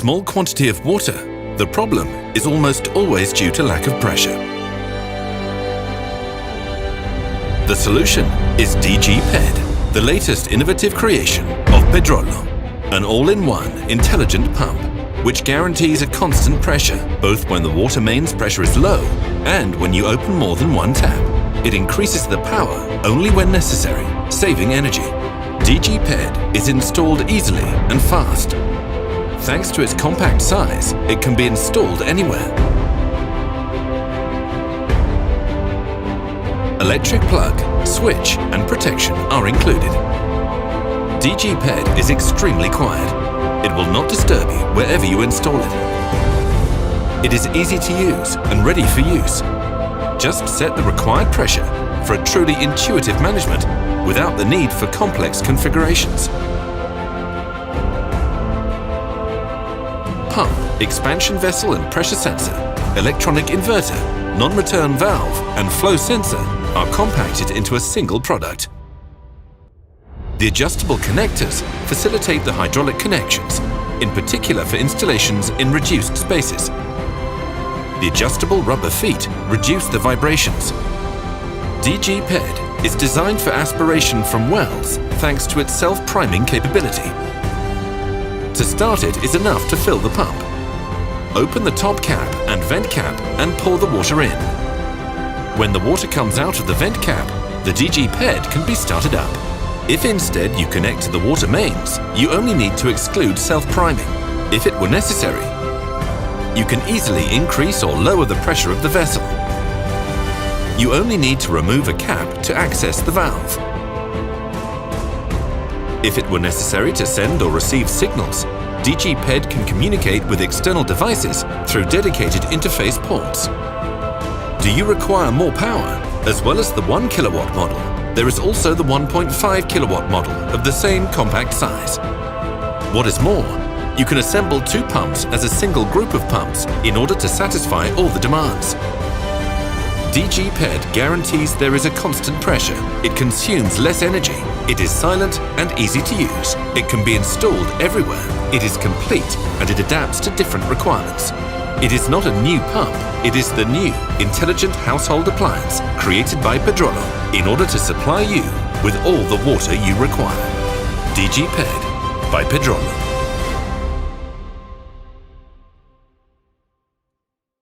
small quantity of water, the problem is almost always due to lack of pressure. The solution is PED, the latest innovative creation of Pedrollo, an all-in-one intelligent pump which guarantees a constant pressure both when the water mains pressure is low and when you open more than one tap. It increases the power only when necessary, saving energy. PED is installed easily and fast. Thanks to its compact size, it can be installed anywhere. Electric plug, switch and protection are included. PED is extremely quiet. It will not disturb you wherever you install it. It is easy to use and ready for use. Just set the required pressure for a truly intuitive management without the need for complex configurations. Pump, expansion vessel and pressure sensor, electronic inverter, non-return valve and flow sensor are compacted into a single product. The adjustable connectors facilitate the hydraulic connections, in particular for installations in reduced spaces. The adjustable rubber feet reduce the vibrations. PED is designed for aspiration from wells thanks to its self-priming capability. To start it is enough to fill the pump. Open the top cap and vent cap and pour the water in. When the water comes out of the vent cap, the PED can be started up. If instead you connect to the water mains, you only need to exclude self-priming. If it were necessary, you can easily increase or lower the pressure of the vessel. You only need to remove a cap to access the valve. If it were necessary to send or receive signals, PED can communicate with external devices through dedicated interface ports. Do you require more power? As well as the 1 kilowatt model, there is also the 1.5 kilowatt model of the same compact size. What is more, you can assemble two pumps as a single group of pumps in order to satisfy all the demands. PED guarantees there is a constant pressure. It consumes less energy. It is silent and easy to use. It can be installed everywhere. It is complete and it adapts to different requirements. It is not a new pump. It is the new intelligent household appliance created by Pedrollo in order to supply you with all the water you require. PED by Pedrollo.